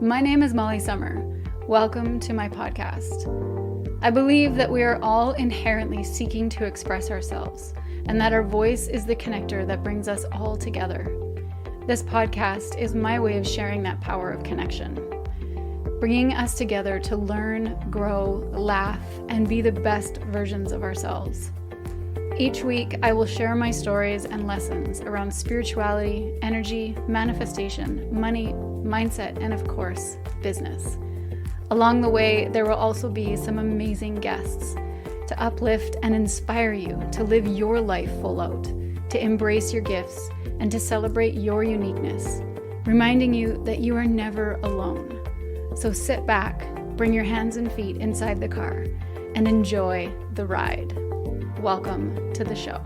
My name is Mollie Sommer. Welcome to my podcast. I believe that we are all inherently seeking to express ourselves, and that our voice is the connector that brings us all together. This podcast is my way of sharing that power of connection, bringing us together to learn, grow, laugh, and be the best versions of ourselves. Each week, I will share my stories and lessons around spirituality, energy, manifestation, money, mindset, and of course, business. Along the way, there will also be some amazing guests to uplift and inspire you to live your life full out, to embrace your gifts, and to celebrate your uniqueness, reminding you that you are never alone. So sit back, bring your hands and feet inside the car, and enjoy the ride. Welcome to the show.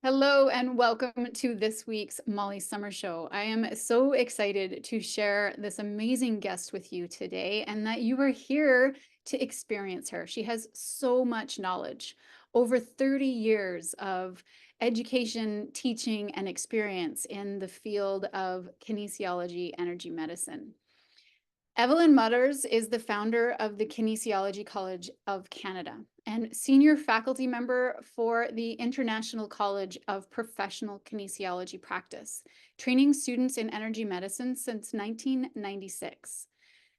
Hello and welcome to this week's Mollie Sommer Show. I am so excited to share this amazing guest with you today and that you are here to experience her. She has so much knowledge, over 30 years of education, teaching, and experience in the field of kinesiology, energy medicine. Evelyn Mulders is the founder of the Kinesiology College of Canada and senior faculty member for the International College of Professional Kinesiology Practice, training students in energy medicine since 1996.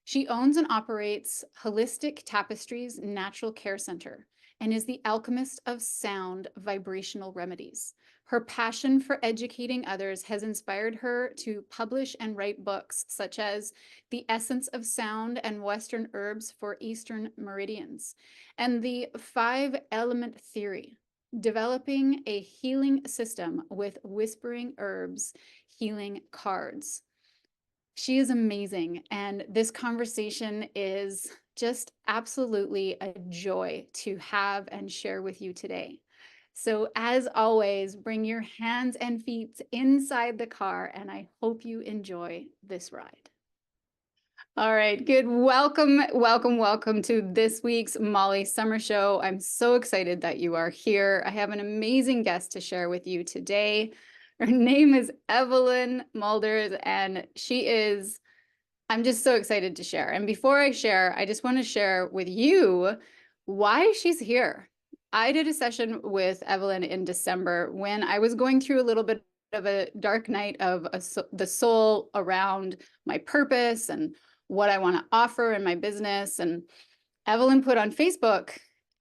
She owns and operates Holistic Tapestries Natural Care Center and is the alchemist of sound vibrational remedies. Her passion for educating others has inspired her to publish and write books such as The Essence of Sound and Western Herbs for Eastern Meridians, and The 5-Element Theory, Developing a Healing System with Whispering Herbs Healing Cards. She is amazing, and this conversation is just absolutely a joy to have and share with you today. So as always, bring your hands and feet inside the car, and I hope you enjoy this ride. All right, good. Welcome to this week's Mollie Sommer Show. I'm so excited that you are here. I have an amazing guest to share with you today. Her name is Evelyn Mulders, and I'm just so excited to share. And before I share, I just want to share with you why she's here. I did a session with Evelyn in December when I was going through a little bit of a dark night of the soul around my purpose and what I want to offer in my business. And Evelyn put on Facebook,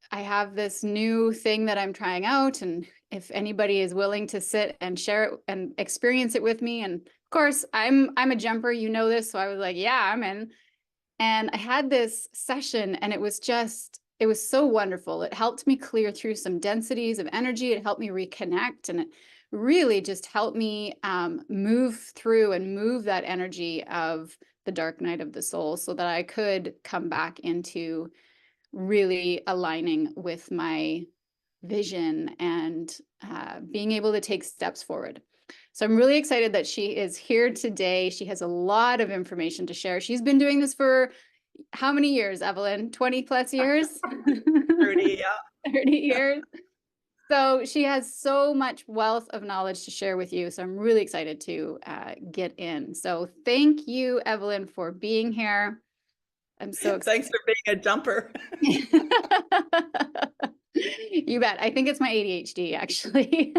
I have this new thing that I'm trying out, and if anybody is willing to sit and share it and experience it with me. And of course, I'm a jumper, you know this, so I was like, yeah, I'm in. And I had this session, and it was so wonderful. It helped me clear through some densities of energy. It helped me reconnect, and it really just helped me move through and move that energy of the dark night of the soul so that I could come back into really aligning with my vision and being able to take steps forward. So I'm really excited that she is here today. She has a lot of information to share. She's been doing this for how many years, Evelyn? 20 plus years? 30, yeah. 30 years. So she has so much wealth of knowledge to share with you. So I'm really excited to get in. So thank you, Evelyn, for being here. I'm so excited. Thanks for being a jumper. You bet. I think it's my ADHD, actually.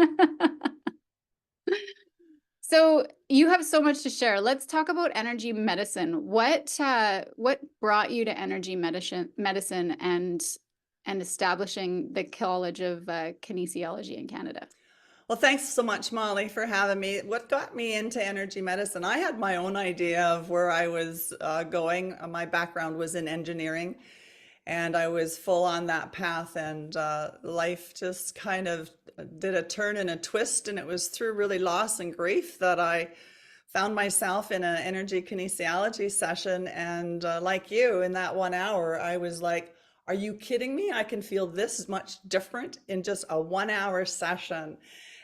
So you have so much to share. Let's talk about energy medicine. What brought you to energy medicine and establishing the College of Kinesiology in Canada? Well, thanks so much, Molly, for having me. What got me into energy medicine? I had my own idea of where I was going. My background was in engineering, and I was full on that path, and life just kind of did a turn and a twist, and it was through really loss and grief that I found myself in an energy kinesiology session. And like you, in that 1 hour, I was like, are you kidding me? I can feel this much different in just a 1 hour session.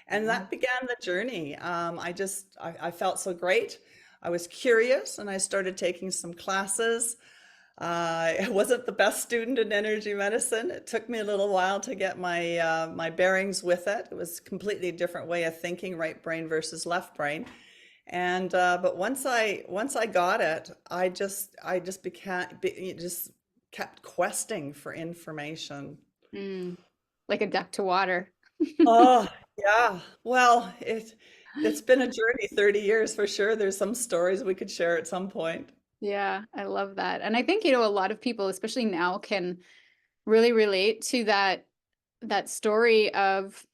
And that began the journey. I felt so great. I was curious, and I started taking some classes. I wasn't the best student in energy medicine. It took me a little while to get my bearings with it. It was a completely different way of thinking, right brain versus left brain. And but once I got it, I just just kept questing for information. Mm, like a duck to water. Oh, yeah. Well, it's been a journey, 30 years for sure. There's some stories we could share at some point. Yeah, I love that. And I think, a lot of people, especially now, can really relate to that story of,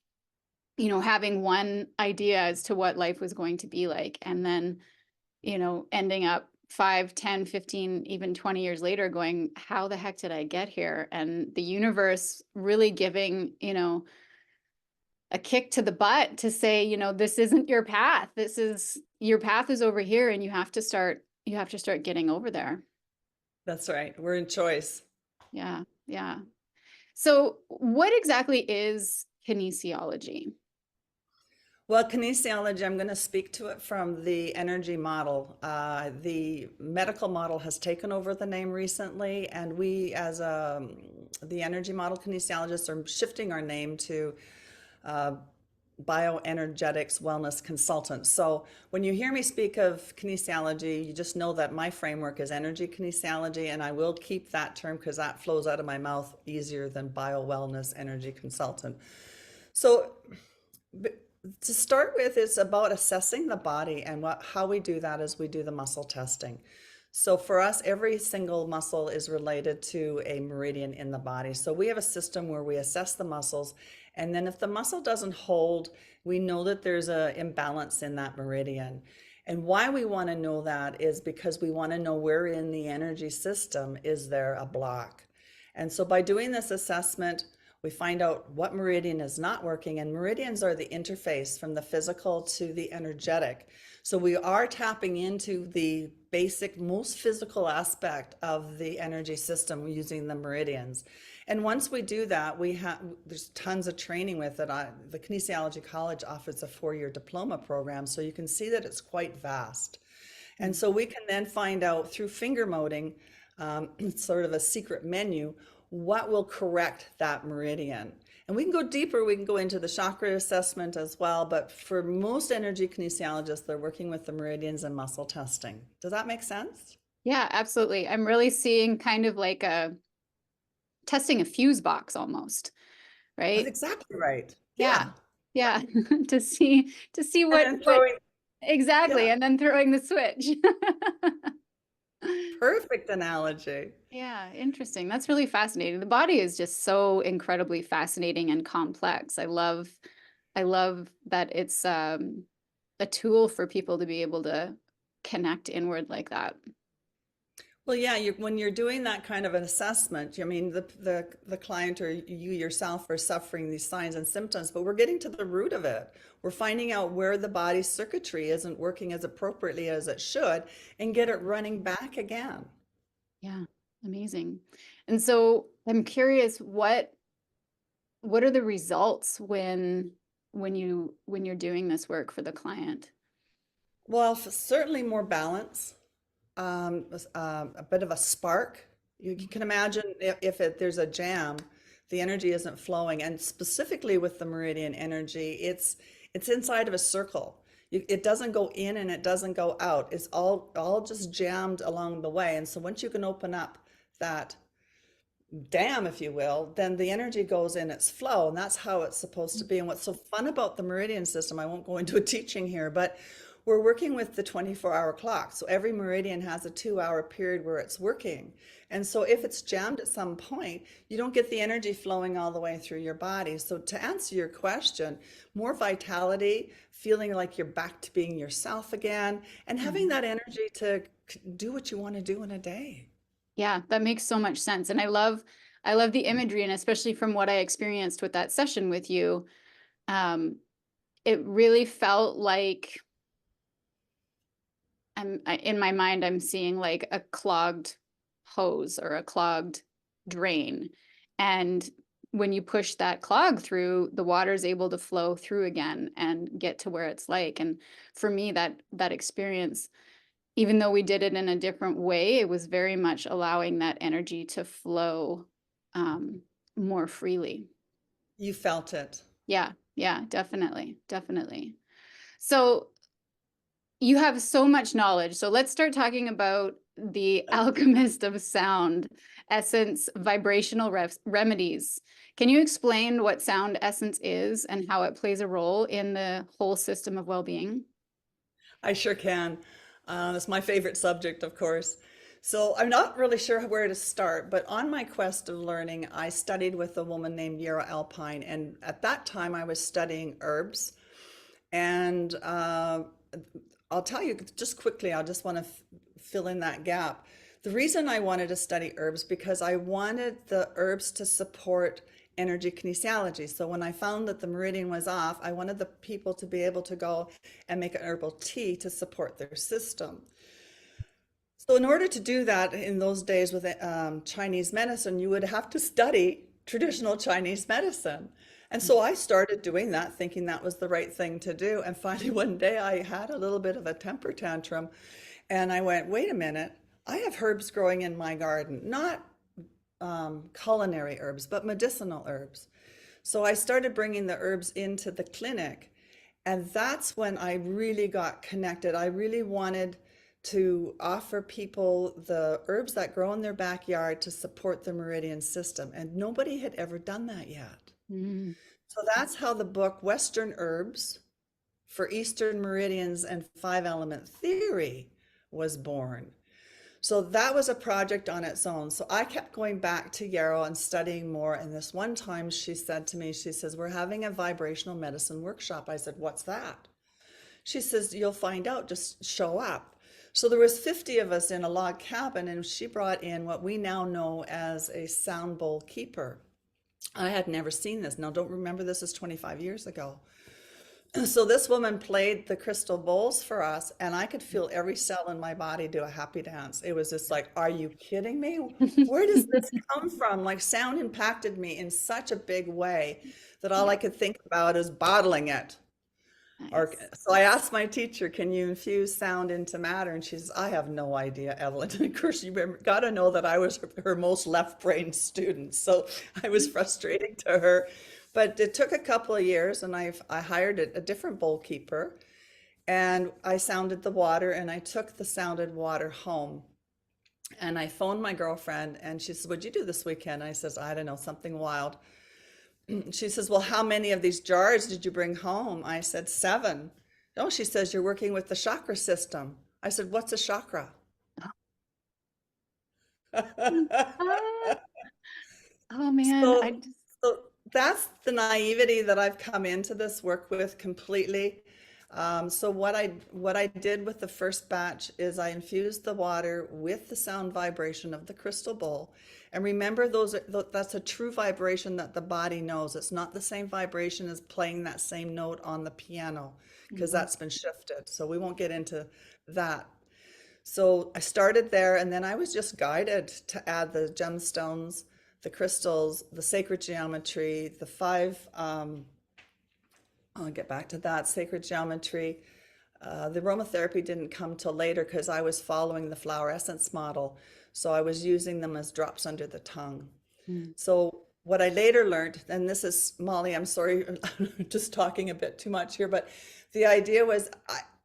having one idea as to what life was going to be like, and then, ending up 5, 10, 15, even 20 years later going, how the heck did I get here? And the universe really giving, a kick to the butt to say, this isn't your path. Your path is over here, and you have to start getting over there. That's right. We're in choice. Yeah. Yeah. So what exactly is kinesiology? Well, kinesiology, I'm going to speak to it from the energy model. The medical model has taken over the name recently, and we, as the energy model kinesiologists, are shifting our name to uh, bioenergetics wellness consultant. So when you hear me speak of kinesiology, you just know that my framework is energy kinesiology, and I will keep that term because that flows out of my mouth easier than bio wellness energy consultant. So to start with, it's about assessing the body, and how we do that is we do the muscle testing. So for us, every single muscle is related to a meridian in the body. So we have a system where we assess the muscles, and then if the muscle doesn't hold, we know that there's an imbalance in that meridian. And why we want to know that is because we want to know where in the energy system is there a block. And so by doing this assessment, we find out what meridian is not working, and meridians are the interface from the physical to the energetic. So we are tapping into the basic, most physical aspect of the energy system using the meridians. And once we do that, there's tons of training with it. The Kinesiology College offers a 4-year diploma program, so you can see that it's quite vast. And so we can then find out through finger moding, it's sort of a secret menu, what will correct that meridian. And we can go deeper, we can go into the chakra assessment as well, but for most energy kinesiologists, they're working with the meridians and muscle testing. Does that make sense? Yeah, absolutely. I'm really seeing kind of like a testing a fuse box almost, That's right? exactly right. Yeah. Yeah. Yeah. To see And what then what throwing, exactly, yeah, and then throwing the switch. perfect analogy. Yeah, interesting. That's really fascinating. The body is just so incredibly fascinating and complex. I love that it's a tool for people to be able to connect inward like that. Well, yeah, when you're doing that kind of an assessment, I mean, the client or you yourself are suffering these signs and symptoms, but we're getting to the root of it. We're finding out where the body's circuitry isn't working as appropriately as it should and get it running back again. Yeah, amazing. And so I'm curious, what are the results when you're doing this work for the client? Well, certainly more balance, a bit of a spark. You can imagine if there's a jam, the energy isn't flowing, and specifically with the meridian energy, it's inside of a circle. It doesn't go in and it doesn't go out. It's all just jammed along the way. And so once you can open up that dam, if you will, then the energy goes in its flow, and that's how it's supposed to be. And what's so fun about the meridian system, I won't go into a teaching here, but we're working with the 24-hour clock. So every meridian has a 2-hour period where it's working. And so if it's jammed at some point, you don't get the energy flowing all the way through your body. So to answer your question, more vitality, feeling like you're back to being yourself again, and having Mhm. that energy to do what you want to do in a day. Yeah, that makes so much sense. And I love the imagery, and especially from what I experienced with that session with you, um, it really felt like in my mind, I'm seeing like a clogged hose or a clogged drain. And when you push that clog through, the water is able to flow through again and get to where it's like. And for me, that experience, even though we did it in a different way, it was very much allowing that energy to flow um, more freely. You felt it. Yeah, yeah, definitely, definitely. So You have so much knowledge. So let's start talking about the alchemist of sound, essence, vibrational remedies. Can you explain what sound essence is and how it plays a role in the whole system of well-being? I sure can. It's my favorite subject, of course. So I'm not really sure where to start, but on my quest of learning, I studied with a woman named Yara Alpine, and at that time I was studying herbs. And I'll tell you just quickly, I just want to fill in that gap. The reason I wanted to study herbs because I wanted the herbs to support energy kinesiology. So when I found that the meridian was off, I wanted the people to be able to go and make an herbal tea to support their system. So in order to do that in those days with Chinese medicine, you would have to study traditional Chinese medicine. And so I started doing that, thinking that was the right thing to do. And finally, one day I had a little bit of a temper tantrum and I went, wait a minute, I have herbs growing in my garden, not culinary herbs, but medicinal herbs. So I started bringing the herbs into the clinic. And that's when I really got connected. I really wanted to offer people the herbs that grow in their backyard to support the meridian system. And nobody had ever done that yet. Mm. So that's how the book Western Herbs for Eastern Meridians and Five Element Theory was born. So that was a project on its own. So I kept going back to Yarrow and studying more. And this one time she said to me, she says, we're having a vibrational medicine workshop. I said, what's that? She says, you'll find out, just show up. So there was 50 of us in a log cabin and she brought in what we now know as a sound bowl keeper. I had never seen this. Now, don't remember this is 25 years ago. So this woman played the crystal bowls for us, and I could feel every cell in my body do a happy dance. It was just like, are you kidding me? Where does this come from? Like sound impacted me in such a big way that all I Yeah, could think about is bottling it. Or nice. so I asked my teacher, can you infuse sound into matter? And she says, I have no idea, Evelyn. And of course, you got to know that I was her most left-brained student. So I was frustrating to her. But it took a couple of years and I hired a different bowl keeper and I sounded the water and I took the sounded water home. And I phoned my girlfriend and she said, what'd you do this weekend? I says, I don't know, something wild. She says, well, how many of these jars did you bring home? I said, 7. Oh, she says, you're working with the chakra system. I said, what's a chakra? Ah, oh man, I So, just so that's the naivety that I've come into this work with completely. So what I did with the first batch is I infused the water with the sound vibration of the crystal bowl. And remember that's a true vibration that the body knows. It's not the same vibration as playing that same note on the piano because Mhm. that's been shifted. So we won't get into that. So I started there and then I was just guided to add the gemstones, the crystals, the sacred geometry, the five, I'll get back to that, sacred geometry. The aromatherapy didn't come till later because I was following the flower essence model. So I was using them as drops under the tongue. Mm. So what I later learned, and this is Molly, I'm sorry, I'm just talking a bit too much here, but the idea was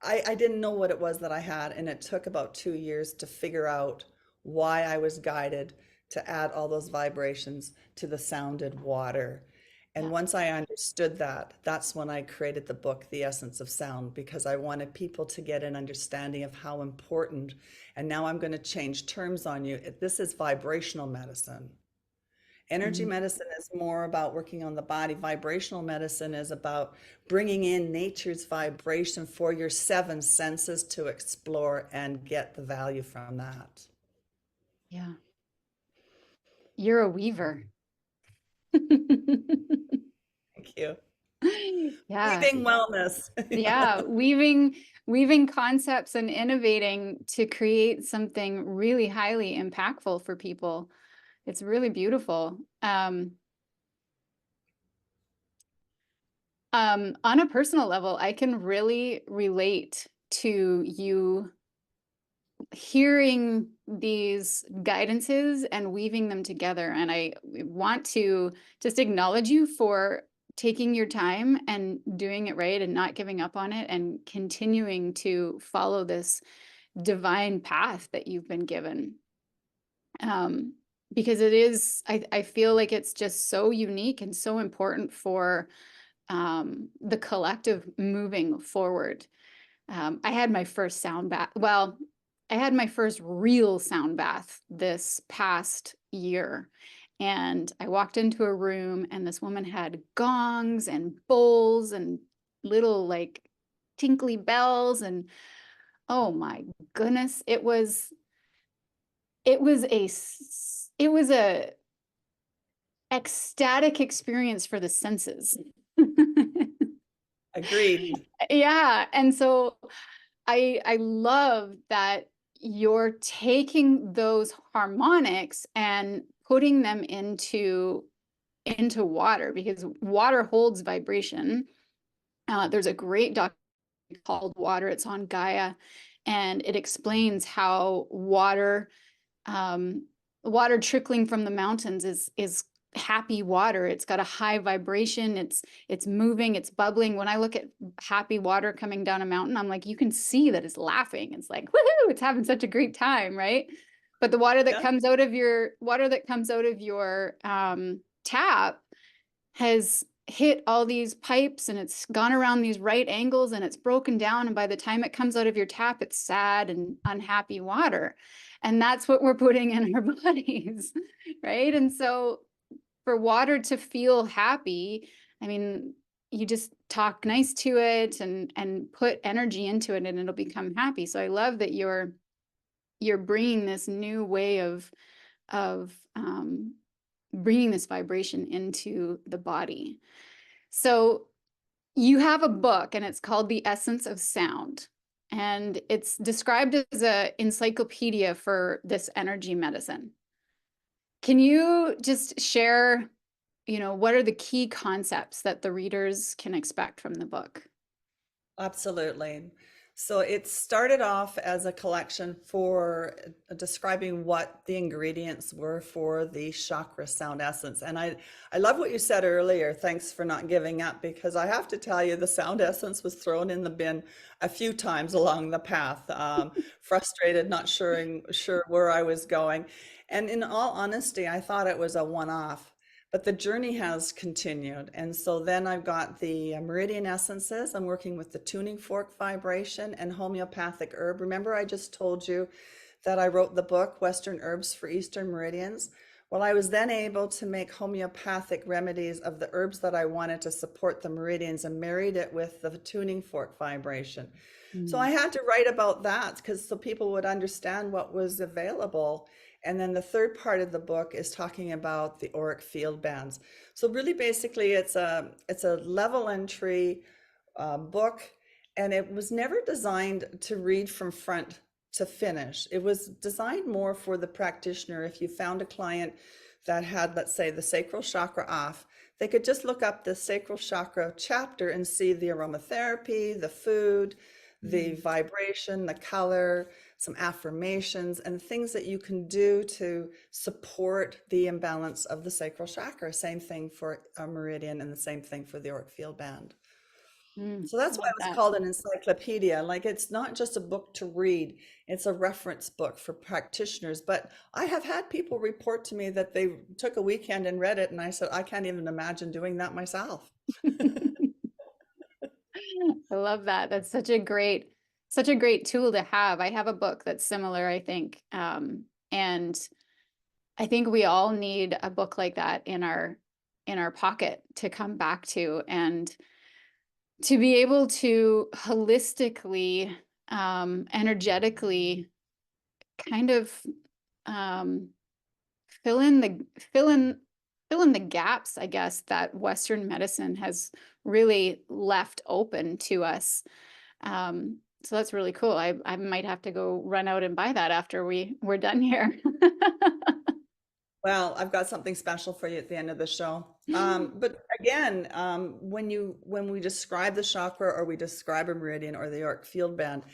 I didn't know what it was that I had, and it took about 2 years to figure out why I was guided to add all those vibrations to the sounded water. And Yeah. once I understood that, that's when I created the book, The Essence of Sound, because I wanted people to get an understanding of how important, and now I'm going to change terms on you. This is vibrational medicine. Energy Mm. medicine is more about working on the body. Vibrational medicine is about bringing in nature's vibration for your 7 senses to explore and get the value from that. Yeah. You're a weaver. Thank you. Yeah. Weaving wellness. Yeah, weaving concepts and innovating to create something really highly impactful for people. It's really beautiful. On a personal level, I can really relate to you hearing these guidances and weaving them together. And I want to just acknowledge you for taking your time and doing it right and not giving up on it and continuing to follow this divine path that you've been given. Um, because it is, I feel like it's just so unique and so important for the collective moving forward. I had my first sound bath. Well, I had my first real sound bath this past year. And I walked into a room, and this woman had gongs and bowls and little like tinkly bells. And oh my goodness, it was a ecstatic experience for the senses. Agreed. Yeah. And so I love that you're taking those harmonics and putting them into water, because water holds vibration. There's a great documentary called Water. It's on Gaia, and it explains how um, water trickling from the mountains is happy water. It's got a high vibration. It's moving, it's bubbling. When I look at happy water coming down a mountain, I'm like, you can see that it's laughing. It's like, woohoo, it's having such a great time, right? But the Yeah. water that comes out of your tap has hit all these pipes, and it's gone around these right angles, and it's broken down, and by the time it comes out of your tap, it's sad and unhappy water. And that's what we're putting in our bodies, right? And so for water to feel happy, I mean, you just talk nice to it and put energy into it, and it'll become happy. So I love that you're bringing this new way of bringing this vibration into the body. So you have a book, and it's called The Essence of Sound. And it's described as an encyclopedia for this energy medicine. Can you just share, what are the key concepts that the readers can expect from the book? Absolutely. So it started off as a collection for describing what the ingredients were for the chakra sound essence. And I love what you said earlier. Thanks for not giving up, because I have to tell you, the sound essence was thrown in the bin a few times along the path. Frustrated, not sure where I was going. And in all honesty, I thought it was a one-off. But the journey has continued. And so then I've got the meridian essences. I'm working with the tuning fork vibration and homeopathic herb. Remember, I just told you that I wrote the book, Western Herbs for Eastern Meridians? Well, I was then able to make homeopathic remedies of the herbs that I wanted to support the meridians, and married it with the tuning fork vibration. So I Mm. had to write about that, because so people would understand what was available. And then the third part of the book is talking about the auric field bands. So really, basically, it's a level entry book, and it was never designed to read from front to finish. It was designed more for the practitioner. If you found a client that had, let's say, the sacral chakra off, they could just look up the sacral chakra chapter and see the aromatherapy, the food, the Mm. vibration, the color, some affirmations, and things that you can do to support the imbalance of the sacral chakra. Same thing for a meridian, and the same thing for the auric field band. Mm. So that's why Love it was that. called an encyclopedia. Like, it's not just a book to read, it's a reference book for practitioners. But I have had people report to me that they took a weekend and read it, and I said, I can't even imagine doing that myself. I love that. That's such a great tool to have. I have a book that's similar, I think. And I think we all need a book like that in our pocket to come back to, and to be able to holistically, energetically kind of um, fill in the fill in fill in the gaps, I guess, that Western medicine has really left open to us. So that's really cool. I might have to go run out and buy that after we're done here. Well, I've got something special for you at the end of the show. But again, when we describe the chakra, or we describe a meridian or the auric field band,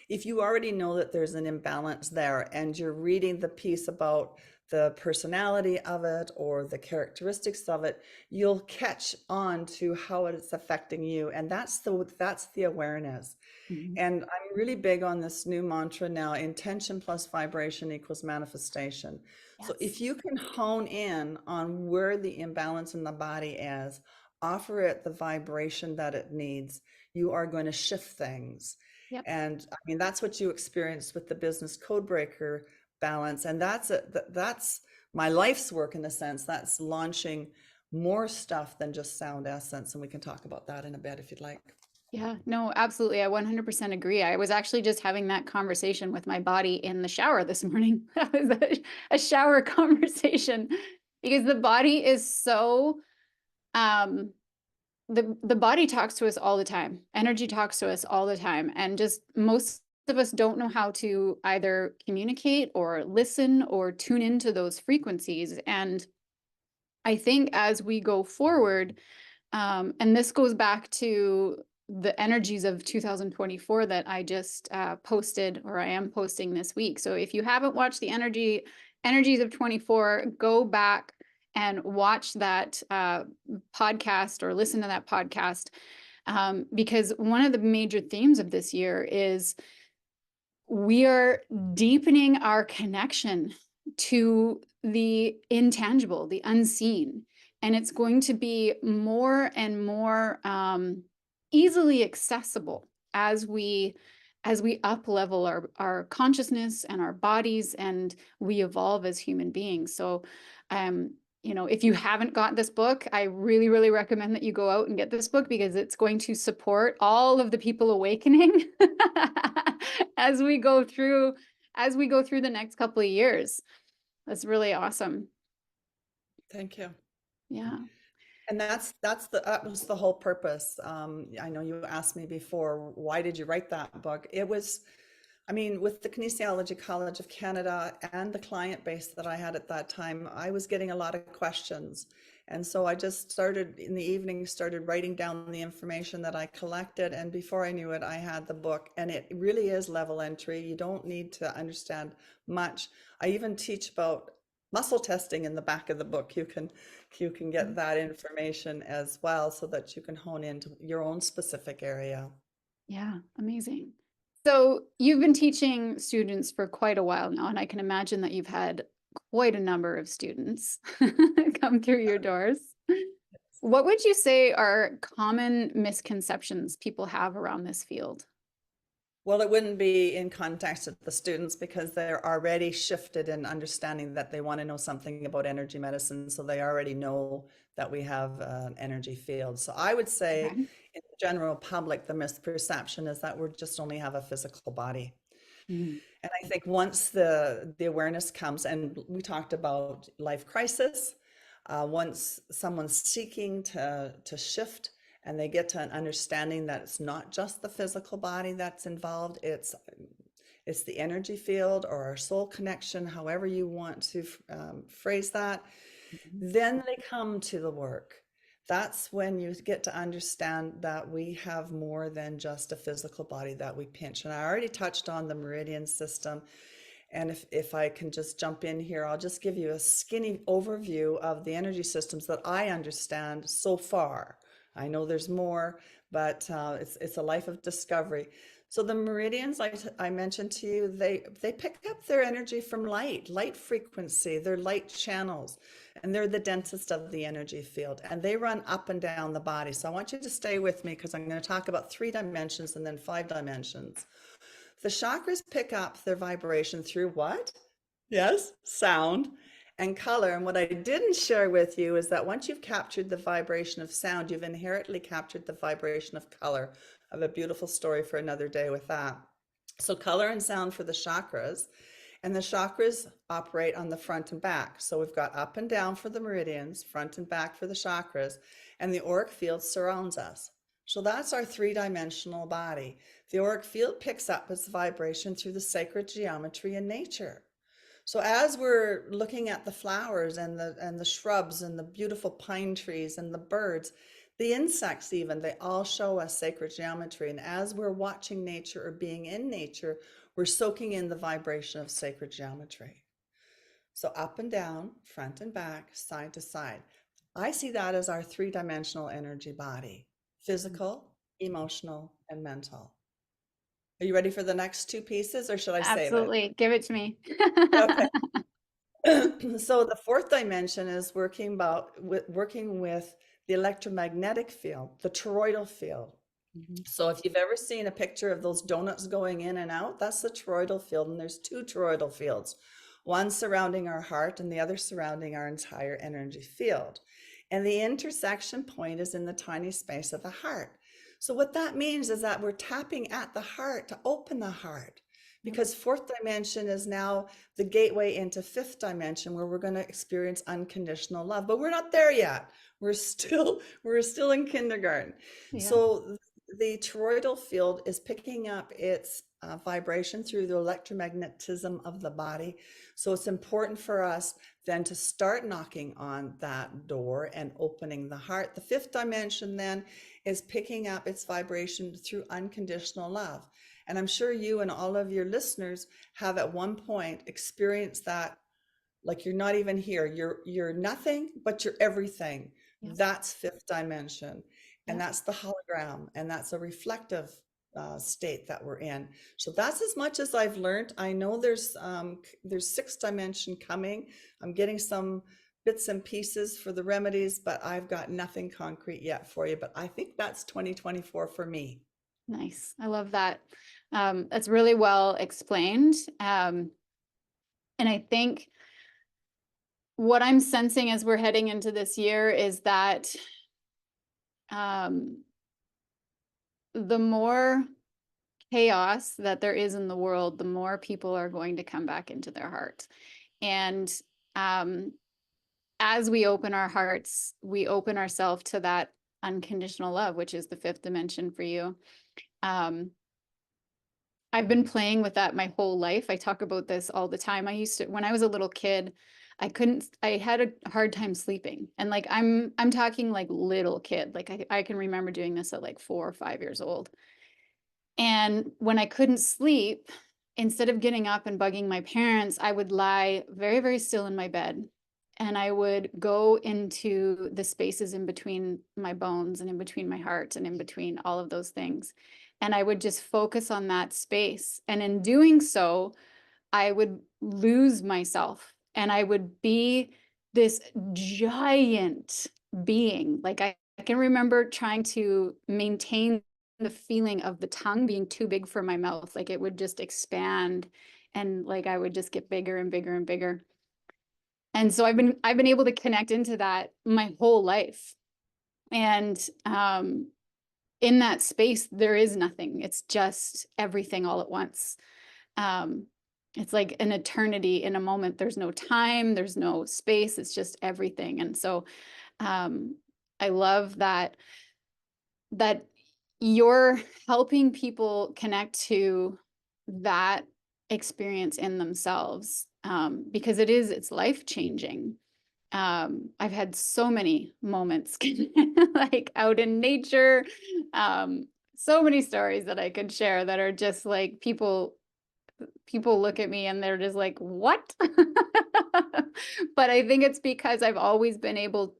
if you already know that there's an imbalance there and you're reading the piece about the personality of it or the characteristics of it, you'll catch on to how it's affecting you. And that's the awareness. Mhm. And I'm really big on this new mantra now: intention plus vibration equals manifestation. So if Yes. you can hone in on where the imbalance in the body is, offer it the vibration that it needs, you are going to shift things. Yep. And I mean, that's what you experienced with the business code breaker balance. And that's my life's work in a sense. That's launching more stuff than just sound essence. And we can talk about that in a bit if you'd like. Yeah, no, absolutely. I 100% agree. I was actually just having that conversation with my body in the shower this morning. That was a shower conversation because the body is so um the body talks to us all the time. Energy talks to us all the time, and just most of us don't know how to either communicate or listen or tune into those frequencies. And I think as we go forward, and this goes back to the energies of 2024 that I just posted, or I am posting this week. So if you haven't watched the energies of 24, go back and watch that podcast or listen to that podcast, because one of the major themes of this year is we are deepening our connection to the intangible, the unseen. And it's going to be more and more easily accessible as we up level our consciousness and our bodies, and we evolve as human beings. So if you haven't got this book, I really, really recommend that you go out and get this book, because it's going to support all of the people awakening as we go through the next couple of years. That's really awesome. Thank you. Yeah. And that was the whole purpose. I know you asked me before, why did you write that book? It was, I mean, with the Kinesiology College of Canada and the client base that I had at that time, I was getting a lot of questions. And so I just started in the evening, started writing down the information that I collected. And before I knew it, I had the book. And it really is level entry. You don't need to understand much. I even teach about muscle testing in the back of the book. You can get that information as well so that you can hone into your own specific area. Yeah, amazing. So you've been teaching students for quite a while now, and I can imagine that you've had quite a number of students come through your doors. What would you say are common misconceptions people have around this field? Well, it wouldn't be in context with the students because they're already shifted in understanding that they want to know something about energy medicine. So they already know that we have an energy field. So I would say Okay. in the general public, the misperception is that we just only have a physical body. Mhm. And I think once the awareness comes, and we talked about life crisis, once someone's seeking to shift and they get to an understanding that it's not just the physical body that's involved, it's the energy field or our soul connection, however you want to phrase that, Mhm. then they come to the work. That's when you get to understand that we have more than just a physical body that we pinch. And I already touched on the meridian system. And if I can just jump in here, I'll just give you a skinny overview of the energy systems that I understand so far. I know there's more, but it's a life of discovery. So the meridians I mentioned to you, they pick up their energy from light frequency. They're light channels, and they're the densest of the energy field, and they run up and down the body. So I want you to stay with me because I'm going to talk about 3 dimensions and then 5 dimensions. The chakras pick up their vibration through what? Yes, sound and color. And what I didn't share with you is that once you've captured the vibration of sound, you've inherently captured the vibration of color. I have a beautiful story for another day with that. So color and sound for the chakras, and the chakras operate on the front and back. So we've got up and down for the meridians, front and back for the chakras, and the auric field surrounds us. So that's our 3 dimensional body. The auric field picks up its vibration through the sacred geometry in nature. So as we're looking at the flowers and the shrubs and the beautiful pine trees and the birds, The insects even, they all show us sacred geometry. And as we're watching nature or being in nature, we're soaking in the vibration of sacred geometry. So up and down, front and back, side to side. I see that as our three-dimensional energy body: physical, emotional, and mental. Are you ready for the next two pieces, or should I save it? Absolutely. Give it to me. Okay. So the fourth dimension is working with the electromagnetic field, the toroidal field. Mhm. So if you've ever seen a picture of those donuts going in and out, that's the toroidal field. And there's two toroidal fields, one surrounding our heart and the other surrounding our entire energy field. And the intersection point is in the tiny space of the heart. So what that means is that we're tapping at the heart to open the heart, Yep. because fourth dimension is now the gateway into fifth dimension, where we're going to experience unconditional love. But we're not there yet. We're still in kindergarten. Yeah. So the toroidal field is picking up its vibration through the electromagnetism of the body. So it's important for us then to start knocking on that door and opening the heart. The fifth dimension then is picking up its vibration through unconditional love. And I'm sure you and all of your listeners have at one point experienced that, like you're not even here. You're nothing, but you're everything. Yeah. That's fifth dimension. And Yeah. that's the hologram. And that's a reflective state that we're in. So that's as much as I've learned. I know there's sixth dimension coming. I'm getting some bits and pieces for the remedies, but I've got nothing concrete yet for you. But I think that's 2024 for me. Nice. I love that. That's really well explained. And I think what I'm sensing as we're heading into this year is that um, the more chaos that there is in the world, the more people are going to come back into their heart. And um, as we open our hearts, we open ourselves to that unconditional love, which is the fifth dimension for you. Um, I've been playing with that my whole life. I talk about this all the time. When I was a little kid, I had a hard time sleeping. And like, I'm talking like little kid. Like I can remember doing this at like 4 or 5 years old. And when I couldn't sleep, instead of getting up and bugging my parents, I would lie very, very still in my bed. And I would go into the spaces in between my bones and in between my heart and in between all of those things. And I would just focus on that space. And in doing so, I would lose myself and I would be this giant being. Like I can remember trying to maintain the feeling of the tongue being too big for my mouth. Like it would just expand and like I would just get bigger and bigger and bigger. And so I've been able to connect into that my whole life. And in that space, there is nothing. It's just everything all at once. Um, it's like an eternity in a moment. There's no time, there's no space. It's just everything. And so um, I love that you're helping people connect to that experience in themselves because it's life changing. I've had so many moments like out in nature, so many stories that I could share that are just like people look at me and they're just like, what? But I think it's because I've always been able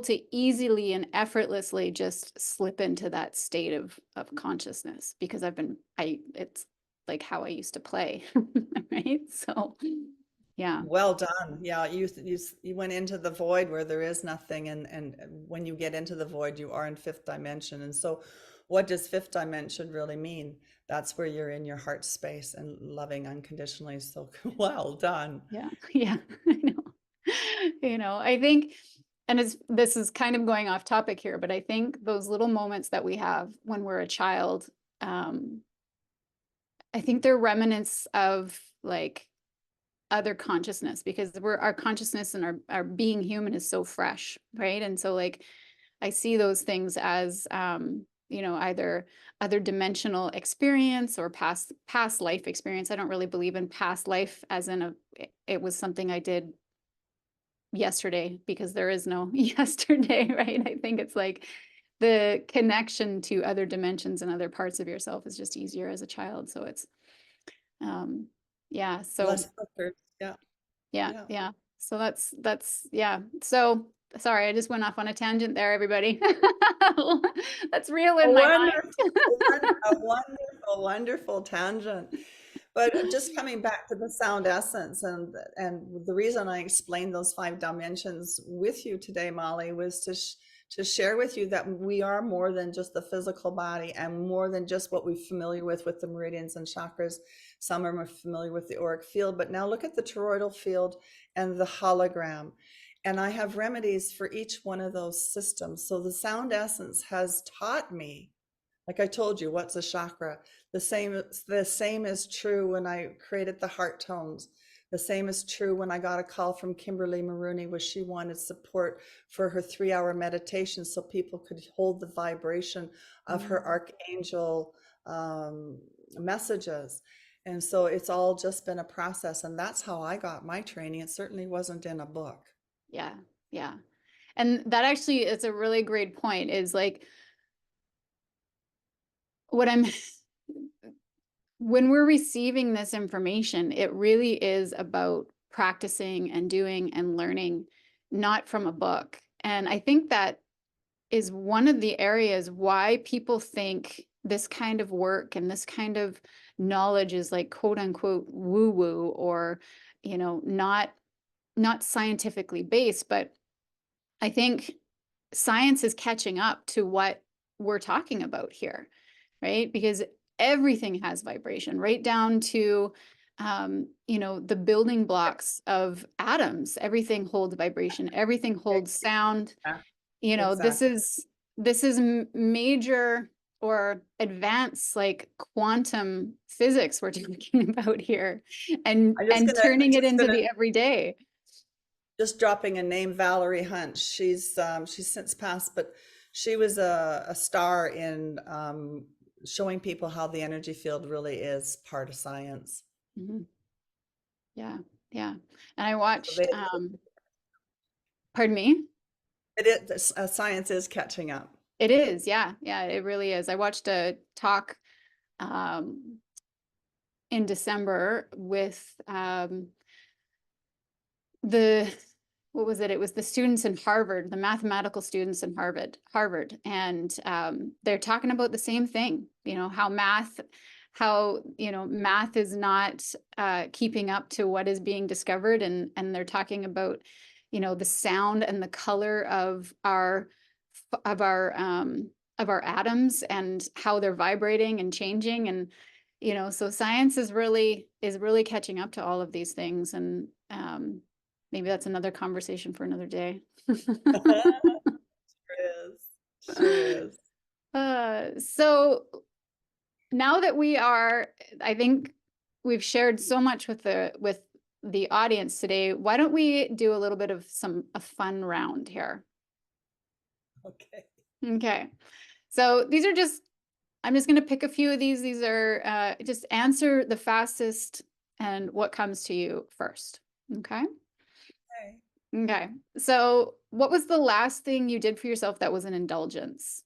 to easily and effortlessly just slip into that state of consciousness because it's like how I used to play, right? So, yeah, Well done. Yeah, you went into the void where there is nothing, and when you get into the void, you are in fifth dimension. And so, what does fifth dimension really mean? That's where you're in your heart space and loving unconditionally. So, well done. yeah, yeah. I know. I think, and this is kind of going off topic here, but I think those little moments that we have when we're a child, um, I think they're remnants of like other consciousness because our consciousness and our being human is so fresh, right? And so like I see those things as either other dimensional experience or past life experience. I don't really believe in past life as in it was something I did yesterday because there is no yesterday, right? I think it's like the connection to other dimensions and other parts of yourself is just easier as a child. So it's, um, yeah. So Less filtered. Yeah. yeah, Yeah. yeah. So that's yeah. So sorry, I just went off on a tangent there, everybody. Let's reel A in my wonderful, mind. a wonderful, wonderful tangent. But just coming back to the sound essence, and the reason I explained those 5 dimensions with you today, Molly, was to share with you that we are more than just the physical body, and more than just what we're familiar with the meridians and chakras. Some are more familiar with the auric field, but now look at the toroidal field and the hologram. And I have remedies for each one of those systems. So the sound essence has taught me, like I told you, what's a chakra? The same is true when I created the heart tones. The same is true when I got a call from Kimberly Maroney, where she wanted support for her 3-hour meditation so people could hold the vibration of her Mm, archangel messages. And so it's all just been a process. And that's how I got my training. It certainly wasn't in a book. yeah, yeah. And that actually is a really great point, is like what I'm when we're receiving this information, it really is about practicing and doing and learning, not from a book. And I think that is one of the areas why people think this kind of work and this kind of knowledge is like quote unquote woo woo, or not scientifically based. But I think science is catching up to what we're talking about here, right? Because everything has vibration, right down to the building blocks of atoms. Everything holds vibration, everything holds sound. This Exactly. is major or advanced, like quantum physics we're talking about here, and I'm just and gonna, turning it just into gonna the everyday. just dropping a name, Valerie Hunt. She's since passed, but she was a star in showing people how the energy field really is part of science. Mhm. Yeah, yeah. And I So watched, pardon me? science is catching up. It is, yeah, yeah, it really is. I watched a talk um, in December with the what was it? It was the students in Harvard, the mathematical students in Harvard, and they're talking about the same thing. Math is not keeping up to what is being discovered, and they're talking about, the sound and the color of our of our atoms and how they're vibrating and changing. And so science is really catching up to all of these things. And maybe that's another conversation for another day. Sure is. Sure is. So now that I think we've shared so much with the audience today, why don't we do a little bit of a fun round here? Okay. Okay. So I'm just going to pick a few of these. These are just answer the fastest and what comes to you first. Okay. Okay. Okay. So, what was the last thing you did for yourself that was an indulgence?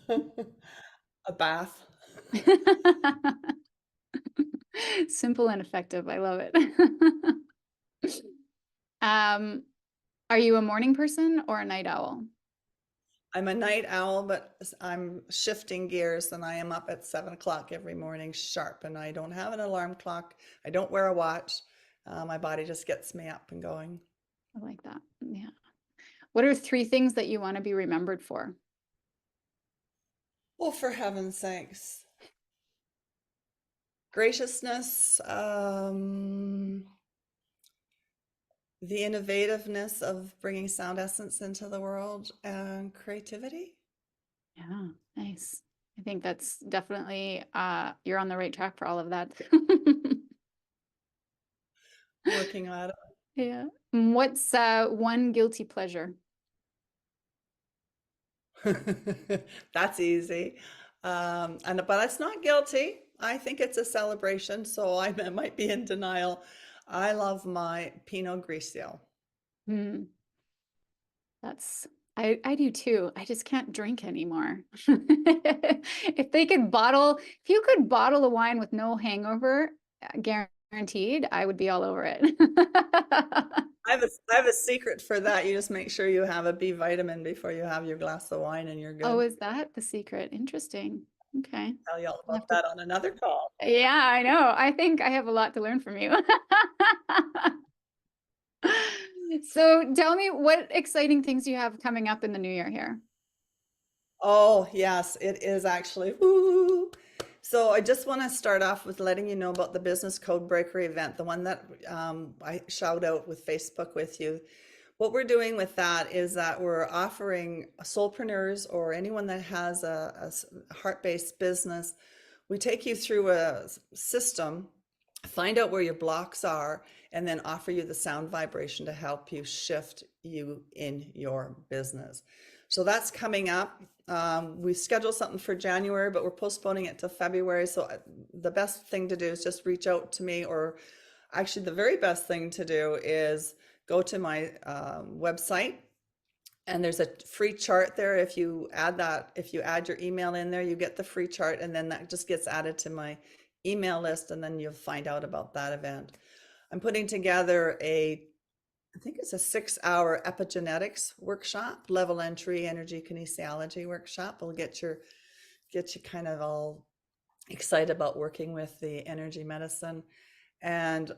A bath. Simple and effective. I love it. um, are you a morning person or a night owl? I'm a night owl, but I'm shifting gears, and I am up at 7 o'clock every morning sharp, and I don't have an alarm clock. I don't wear a watch. My body just gets me up and going. I like that. Yeah. What are 3 things that you want to be remembered for? Oh, for heaven's sakes. Graciousness, the innovativeness of bringing sound essence into the world, and creativity. Yeah, nice. I think that's definitely you're on the right track for all of that. Working on Yeah. What's one guilty pleasure? it. That's easy. But it's not guilty. I think it's a celebration, so I might be in denial. I love my Pinot Grigio. Mm, I do too. I just can't drink anymore. If you could bottle a wine with no hangover, guaranteed, I would be all over it. I have a secret for that. You just make sure you have a B vitamin before you have your glass of wine and you're Oh, good. is that the secret? Interesting. Okay. Tell you all I'll about have to, that on another call. yeah, I know. I think I have a lot to learn from you. So tell me, what exciting things do you have coming up in the new year here? Oh, yes, it is actually. Woo. So I just want to start off with letting you know about the Business Code Breaker event, the one that I shout out with Facebook with you. What we're doing with that is that we're offering soulpreneurs or anyone that has a heart-based business. We take you through a system, find out where your blocks are, and then offer you the sound vibration to help you shift you in your business. So that's coming up. We scheduled something for January, but we're postponing it to February. So the best thing to do is just reach out to me, or actually, the very best thing to do is go to my website, and there's a free chart there. If you add your email in there, you get the free chart, and then that just gets added to my email list, and then you'll find out about that event. I'm putting together I think it's a 6-hour epigenetics workshop, level entry energy kinesiology workshop. Will get you kind of all excited about working with the energy medicine. And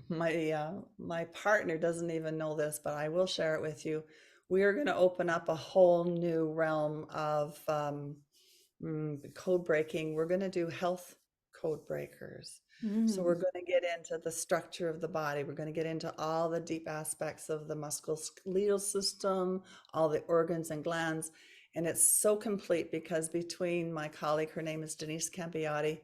my partner doesn't even know this, but I will share it with you. We are going to open up a whole new realm of code breaking. We're going to do health code breakers. So we're Mm, going to get into the structure of the body. We're going to get into all the deep aspects of the musculoskeletal system, all the organs and glands. And it's so complete because between my colleague, her name is Denise Campiotti,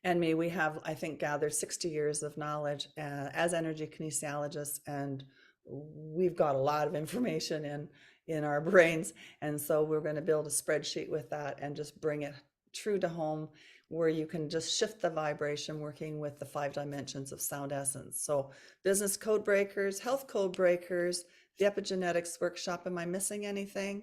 and me, we have, I think, gathered 60 years of knowledge as energy kinesiologists, and we've got a lot of information in our brains. And so we're going to build a spreadsheet with that and just bring it true to home, where you can just shift the vibration working with the 5 dimensions of sound essence. So business code breakers, health code breakers, the epigenetics workshop. Am I missing anything?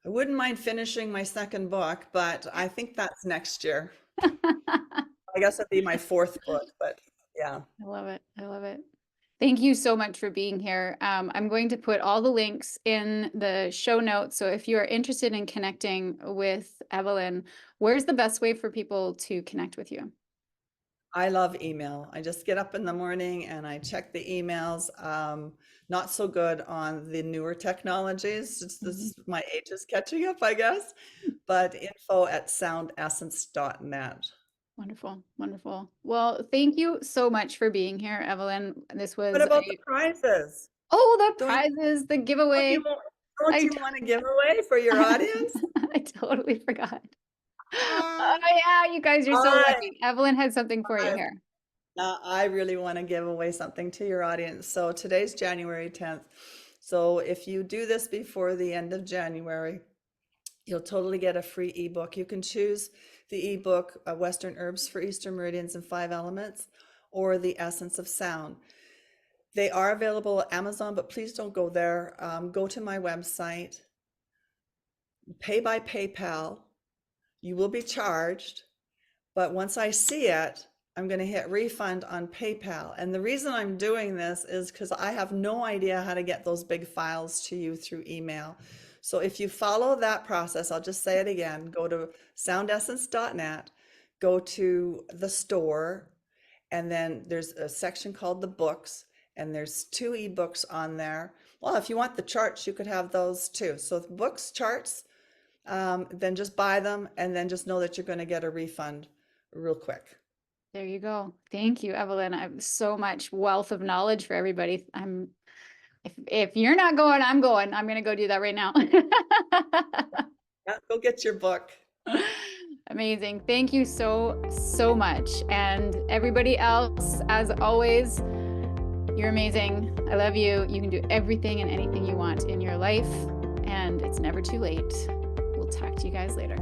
I wouldn't mind finishing my second book, but I think that's next year. I guess it'd be my fourth book, but yeah. I love it. I love it. Thank you so much for being here. I'm going to put all the links in the show notes. So if you are interested in connecting with Evelyn, where's the best way for people to connect with you? I love email. I just get up in the morning and I check the emails. Not so good on the newer technologies. Mhm. My age is catching up, I guess. But info@soundessence.net. Wonderful. Wonderful. Well, thank you so much for being here, Evelyn. This What was about the prizes? oh, the Don't you, prizes, the don't giveaway. you, don't I, you want to give away for your audience? I totally forgot. Oh, Ah, yeah, you guys are so I, lucky. Evelyn had something for you I, here. I really want to give away something to your audience. So today's January 10th. So if you do this before the end of January, you'll totally get a free ebook. You can choose the ebook, Western Herbs for Eastern Meridians and 5 Elements, or The Essence of Sound. They are available at Amazon, but please don't go there. Go to my website, pay by PayPal. You will be charged, but once I see it, I'm going to hit refund on PayPal. And the reason I'm doing this is because I have no idea how to get those big files to you through email. So if you follow that process, I'll just say it again, go to soundessence.net, go to the store, and then there's a section called the books, and there's 2 ebooks on there. Well, if you want the charts, you could have those too. So the books, charts, then just buy them, and then just know that you're going to get a refund real quick. There you go. Thank you, Evelyn. I have so much wealth of knowledge for everybody. If you're not going, I'm going. I'm gonna go do that right now. Yeah, go get your book. Amazing. Thank you so, so much. And everybody else, as always, you're amazing. I love you. You can do everything and anything you want in your life, and it's never too late. We'll talk to you guys later.